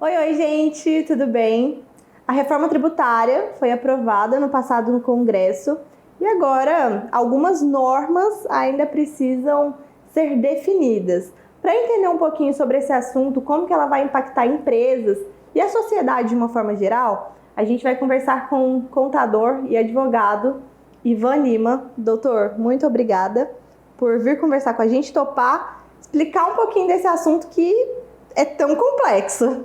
Oi, gente, tudo bem? A reforma tributária foi aprovada no passado no Congresso e agora algumas normas ainda precisam ser definidas. Para entender um pouquinho sobre esse assunto, como que ela vai impactar empresas e a sociedade de uma forma geral, a gente vai conversar com o contador e advogado Ivan Lima. Doutor, muito obrigada por vir conversar com a gente, topar, explicar um pouquinho desse assunto que é tão complexo.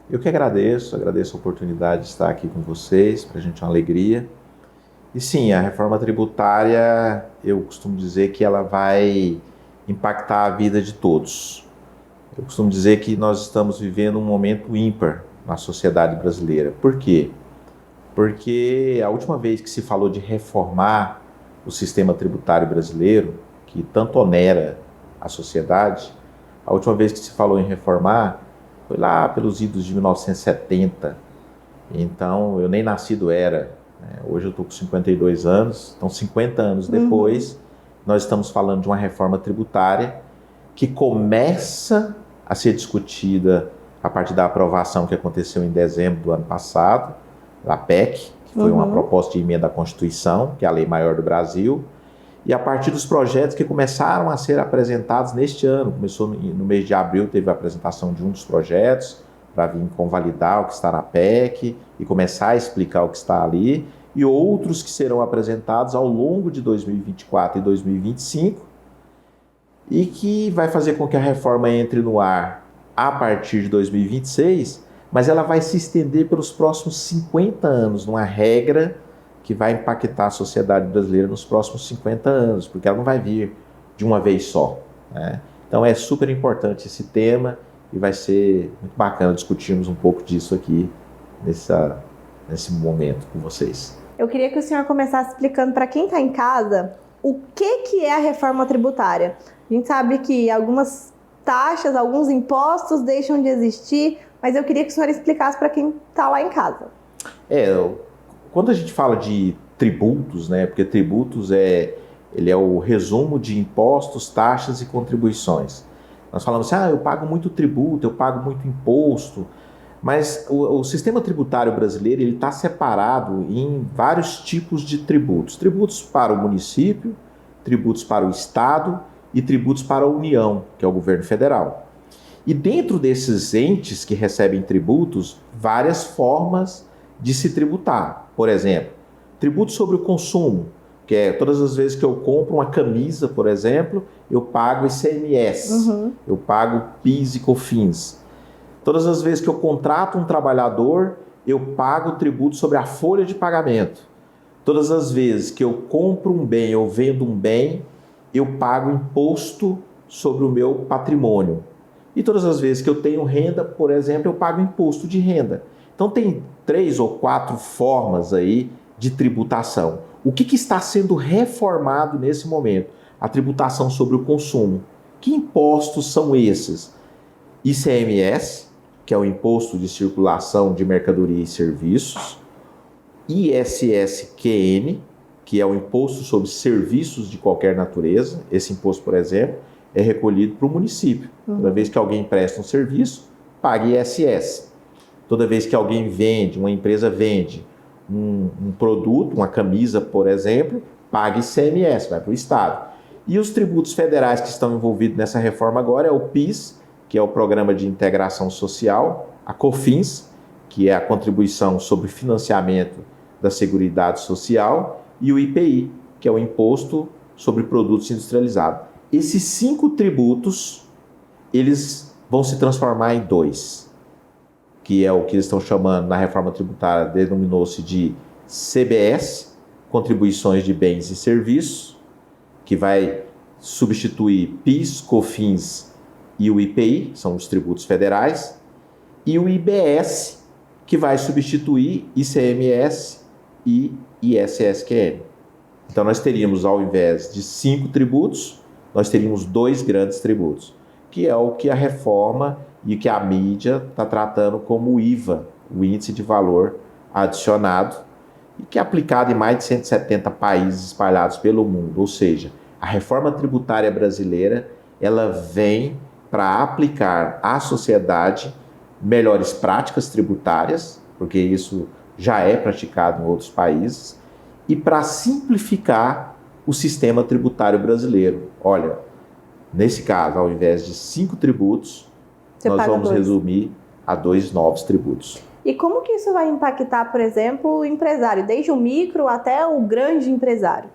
Eu que agradeço a oportunidade de estar aqui com vocês, para a gente é uma alegria. E sim, a reforma tributária, eu costumo dizer que ela vai impactar a vida de todos. Eu costumo dizer que nós estamos vivendo um momento ímpar na sociedade brasileira. Por quê? Porque a última vez que se falou de reformar o sistema tributário brasileiro, que tanto onera a sociedade, a última vez que se falou em reformar foi lá pelos idos de 1970. Então, eu nem nascido era. Hoje eu estou com 52 anos, então 50 anos depois, nós estamos falando de uma reforma tributária que começa a ser discutida a partir da aprovação que aconteceu em dezembro do ano passado, da PEC, que foi uma proposta de emenda à Constituição, que é a lei maior do Brasil, e a partir dos projetos que começaram a ser apresentados neste ano. Começou no mês de abril, teve a apresentação de um dos projetos, para vir convalidar o que está na PEC e começar a explicar o que está ali, e outros que serão apresentados ao longo de 2024 e 2025, e que vai fazer com que a reforma entre no ar a partir de 2026, mas ela vai se estender pelos próximos 50 anos, numa regra que vai impactar a sociedade brasileira nos próximos 50 anos, porque ela não vai vir de uma vez só, né? Então é super importante esse tema e vai ser muito bacana discutirmos um pouco disso aqui nesse momento com vocês. Eu queria que o senhor começasse explicando para quem está em casa o que é a reforma tributária. A gente sabe que algumas taxas, alguns impostos deixam de existir, mas eu queria que o senhor explicasse para quem está lá em casa. Quando a gente fala de tributos, né, porque tributos ele é o resumo de impostos, taxas e contribuições. Nós falamos assim, eu pago muito tributo, eu pago muito imposto, mas o sistema tributário brasileiro está separado em vários tipos de tributos. Tributos para o município, tributos para o Estado e tributos para a União, que é o governo federal. E dentro desses entes que recebem tributos, várias formas de se tributar. Por exemplo, tributo sobre o consumo, que é todas as vezes que eu compro uma camisa, por exemplo, eu pago ICMS, eu pago PIS e COFINS. Todas as vezes que eu contrato um trabalhador, eu pago tributo sobre a folha de pagamento. Todas as vezes que eu compro um bem ou vendo um bem, eu pago imposto sobre o meu patrimônio. E todas as vezes que eu tenho renda, por exemplo, eu pago imposto de renda. Então tem 3 ou 4 formas aí de tributação. O que está sendo reformado nesse momento? A tributação sobre o consumo. Que impostos são esses? ICMS, que é o Imposto de Circulação de Mercadoria e Serviços. ISSQN, que é o Imposto sobre Serviços de qualquer natureza. Esse imposto, por exemplo, é recolhido para o município. Toda vez que alguém presta um serviço, paga ISS. Toda vez que alguém vende, uma empresa vende um produto, uma camisa, por exemplo, paga ICMS, vai para o Estado. E os tributos federais que estão envolvidos nessa reforma agora é o PIS, que é o Programa de Integração Social, a COFINS, que é a contribuição sobre financiamento da Seguridade Social, e o IPI, que é o Imposto sobre Produtos Industrializados. Esses 5 tributos, eles vão se transformar em 2, que é o que eles estão chamando na reforma tributária, denominou-se de CBS, Contribuições de Bens e Serviços, que vai substituir PIS, COFINS e o IPI, são os tributos federais, e o IBS, que vai substituir ICMS e ISSQN. Então nós teríamos, ao invés de 5 tributos, nós teríamos 2 grandes tributos, que é o que a reforma e que a mídia está tratando como o IVA, o Índice de Valor Adicionado, e que é aplicado em mais de 170 países espalhados pelo mundo. Ou seja, a reforma tributária brasileira ela vem para aplicar à sociedade melhores práticas tributárias, porque isso já é praticado em outros países, e para simplificar o sistema tributário brasileiro. Olha, nesse caso, ao invés de 5 tributos, nós vamos resumir a 2 novos tributos. E como que isso vai impactar, por exemplo, o empresário, desde o micro até o grande empresário?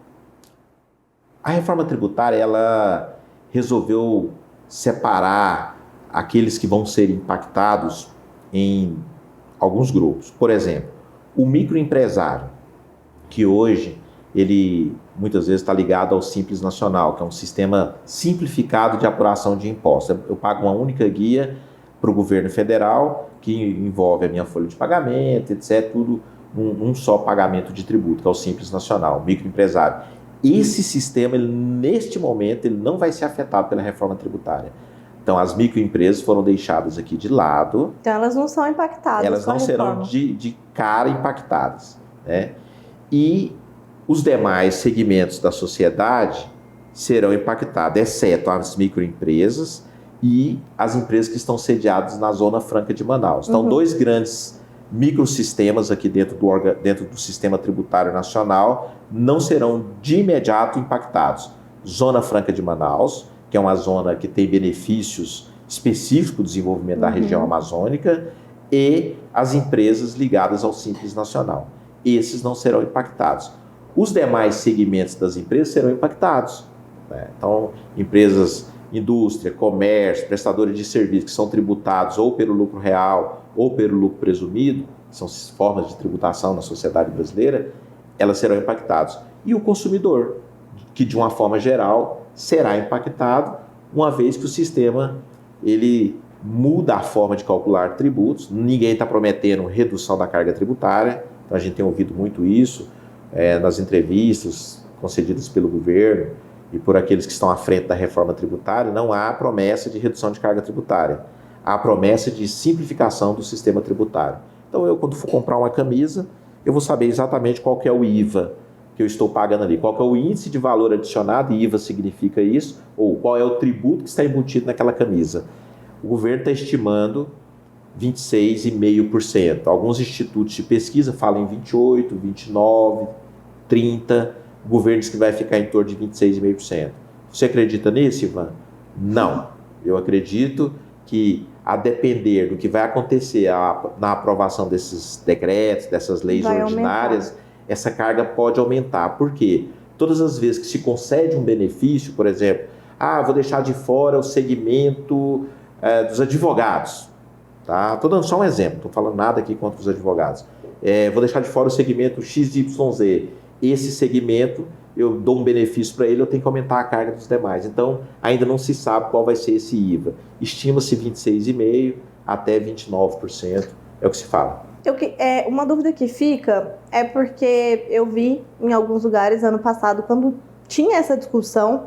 A reforma tributária, ela resolveu separar aqueles que vão ser impactados em alguns grupos. Por exemplo, o microempresário, que hoje ele muitas vezes está ligado ao Simples Nacional, que é um sistema simplificado de apuração de impostos. Eu pago uma única guia para o governo federal, que envolve a minha folha de pagamento, etc., tudo um só pagamento de tributo, que é o Simples Nacional, o microempresário. Esse sistema, neste momento, ele não vai ser afetado pela reforma tributária. Então, as microempresas foram deixadas aqui de lado. Então, elas não são impactadas. Elas não serão de cara impactadas, né? E os demais segmentos da sociedade serão impactados, exceto as microempresas e as empresas que estão sediadas na Zona Franca de Manaus. Então, 2 grandes microsistemas aqui dentro do sistema tributário nacional não serão de imediato impactados. Zona Franca de Manaus, que é uma zona que tem benefícios específicos do desenvolvimento da região amazônica, e as empresas ligadas ao Simples Nacional. Esses não serão impactados. Os demais segmentos das empresas serão impactados, né? Então, empresas, indústria, comércio, prestadores de serviços que são tributados ou pelo lucro real ou pelo lucro presumido, são formas de tributação na sociedade brasileira, elas serão impactadas. E o consumidor, que de uma forma geral será impactado, uma vez que o sistema ele muda a forma de calcular tributos. Ninguém está prometendo redução da carga tributária, então a gente tem ouvido muito isso nas entrevistas concedidas pelo governo e por aqueles que estão à frente da reforma tributária. Não há promessa de redução de carga tributária, há promessa de simplificação do sistema tributário. Então eu, quando for comprar uma camisa, eu vou saber exatamente qual que é o IVA que eu estou pagando ali, qual que é o índice de valor adicionado, e IVA significa isso, ou qual é o tributo que está embutido naquela camisa. O governo está estimando 26,5%. Alguns institutos de pesquisa falam em 28%, 29%, 30%. O governo diz que vai ficar em torno de 26,5%. Você acredita nisso, Ivan? Não. Eu acredito que, a depender do que vai acontecer na aprovação desses decretos, dessas leis ordinárias, essa carga pode aumentar. Por quê? Todas as vezes que se concede um benefício, por exemplo, vou deixar de fora o segmento dos advogados. Tá? Estou dando só um exemplo, não estou falando nada aqui contra os advogados. Vou deixar de fora o segmento XYZ. Esse segmento, eu dou um benefício para ele, eu tenho que aumentar a carga dos demais. Então, ainda não se sabe qual vai ser esse IVA. Estima-se 26,5% até 29%, é o que se fala. Uma dúvida que fica é porque eu vi em alguns lugares ano passado, quando tinha essa discussão,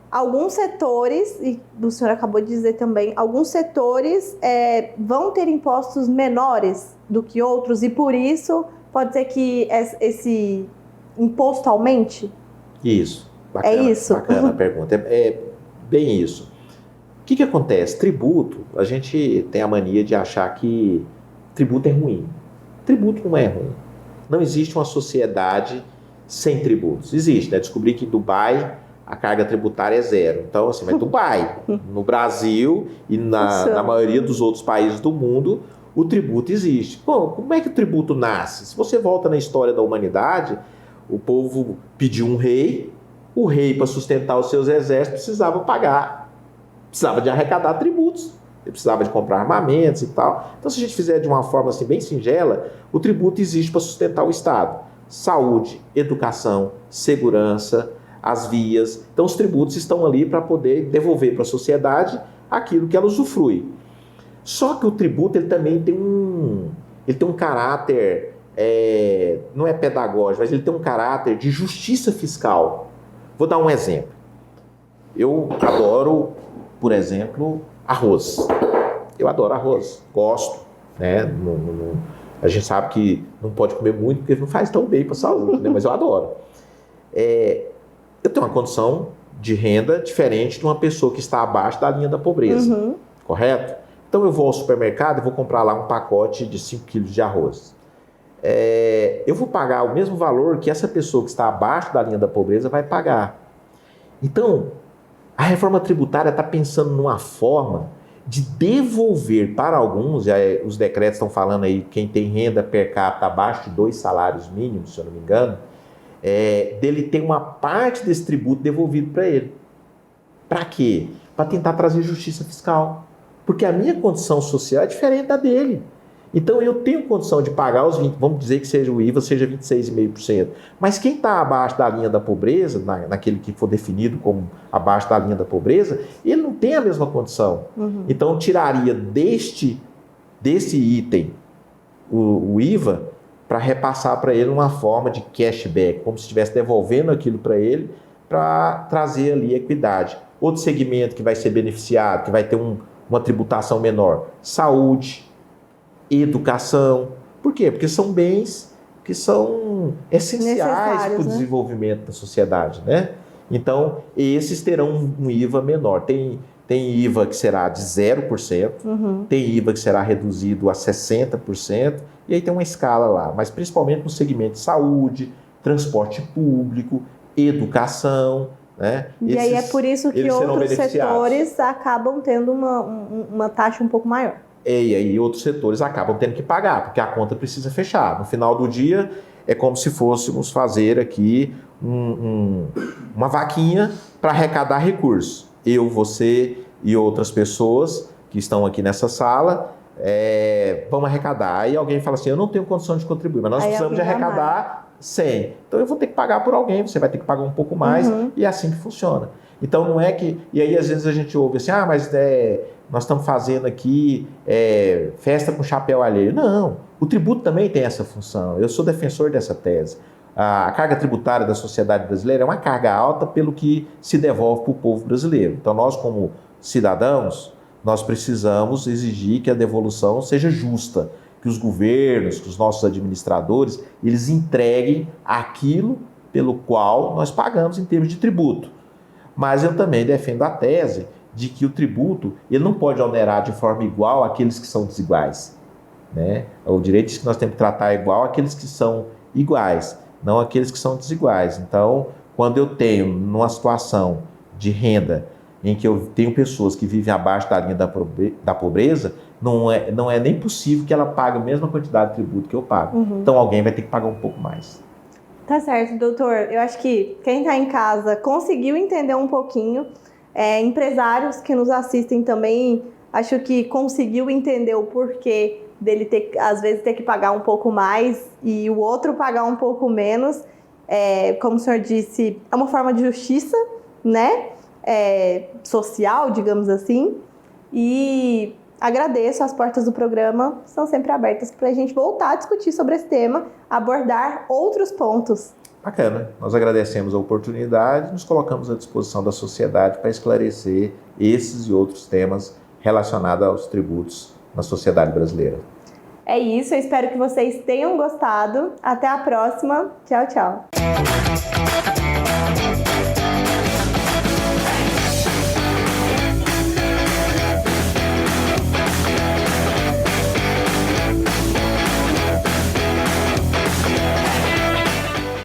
alguns setores, e o senhor acabou de dizer também, alguns setores vão ter impostos menores do que outros, e por isso pode ser que esse imposto aumente? Isso. Bacana, é isso? Bacana a pergunta. É bem isso. O que acontece? Tributo, a gente tem a mania de achar que tributo é ruim. Tributo não é ruim. Não existe uma sociedade sem tributos. Existe, né? Descobri que em Dubai a carga tributária é 0. Então, assim, mas Dubai, no Brasil e na maioria dos outros países do mundo, o tributo existe. Bom, como é que o tributo nasce? Se você volta na história da humanidade, o povo pediu um rei, o rei, para sustentar os seus exércitos, precisava de arrecadar tributos. Ele precisava de comprar armamentos e tal. Então, se a gente fizer de uma forma assim, bem singela, o tributo existe para sustentar o Estado. Saúde, educação, segurança, as vias. Então, os tributos estão ali para poder devolver para a sociedade aquilo que ela usufrui. Só que o tributo ele também tem um caráter, não é pedagógico, mas ele tem um caráter de justiça fiscal. Vou dar um exemplo. Eu adoro, por exemplo, arroz. Eu adoro arroz, gosto, né? A gente sabe que não pode comer muito porque não faz tão bem para a saúde, né? Mas eu adoro. Eu tenho uma condição de renda diferente de uma pessoa que está abaixo da linha da pobreza, correto? Então eu vou ao supermercado e vou comprar lá um pacote de 5 quilos de arroz. Eu vou pagar o mesmo valor que essa pessoa que está abaixo da linha da pobreza vai pagar. Então, a reforma tributária está pensando numa forma de devolver para alguns, os decretos estão falando aí, quem tem renda per capita abaixo de 2 salários mínimos, se eu não me engano, dele ter uma parte desse tributo devolvido para ele. Para quê? Para tentar trazer justiça fiscal. Porque a minha condição social é diferente da dele. Então eu tenho condição de pagar os 20%, vamos dizer que seja o IVA, seja 26,5%. Mas quem está abaixo da linha da pobreza, naquele que for definido como abaixo da linha da pobreza, ele não tem a mesma condição. Uhum. Então eu tiraria desse item o IVA para repassar para ele uma forma de cashback, como se estivesse devolvendo aquilo para ele, para trazer ali equidade. Outro segmento que vai ser beneficiado, que vai ter uma tributação menor, saúde, educação. Por quê? Porque são bens que são essenciais para o desenvolvimento da sociedade, né? Então, esses terão um IVA menor. Tem IVA que será de 0%, tem IVA que será reduzido a 60%, e aí tem uma escala lá. Mas principalmente no segmento de saúde, transporte público, educação, né? E aí é por isso que outros setores acabam tendo uma taxa um pouco maior. E aí outros setores acabam tendo que pagar, porque a conta precisa fechar. No final do dia, é como se fôssemos fazer aqui uma vaquinha para arrecadar recursos. Eu, você e outras pessoas que estão aqui nessa sala vamos arrecadar. Aí alguém fala assim, eu não tenho condição de contribuir, mas nós precisamos de arrecadar 100. Então eu vou ter que pagar por alguém, você vai ter que pagar um pouco mais, e é assim que funciona. Então não é que... E aí às vezes a gente ouve assim, mas nós estamos fazendo aqui festa com chapéu alheio. Não, o tributo também tem essa função. Eu sou defensor dessa tese. A carga tributária da sociedade brasileira é uma carga alta pelo que se devolve para o povo brasileiro. Então nós, como cidadãos, nós precisamos exigir que a devolução seja justa, que os governos, que os nossos administradores, eles entreguem aquilo pelo qual nós pagamos em termos de tributo. Mas eu também defendo a tese de que o tributo ele não pode onerar de forma igual aqueles que são desiguais, né? O direito diz que nós temos que tratar igual aqueles que são iguais, não aqueles que são desiguais. Então, quando eu tenho numa situação de renda em que eu tenho pessoas que vivem abaixo da linha da pobreza, não é nem possível que ela pague a mesma quantidade de tributo que eu pago. Então alguém vai ter que pagar um pouco mais. Tá certo, doutor. Eu acho que quem está em casa conseguiu entender um pouquinho. Empresários que nos assistem também, acho que conseguiu entender o porquê dele às vezes ter que pagar um pouco mais e o outro pagar um pouco menos. Como o senhor disse, é uma forma de justiça, né? Social, digamos assim. E agradeço, as portas do programa são sempre abertas para a gente voltar a discutir sobre esse tema, abordar outros pontos. Bacana, nós agradecemos a oportunidade, nos colocamos à disposição da sociedade para esclarecer esses e outros temas relacionados aos tributos na sociedade brasileira. É isso, eu espero que vocês tenham gostado. Até a próxima. Tchau, tchau.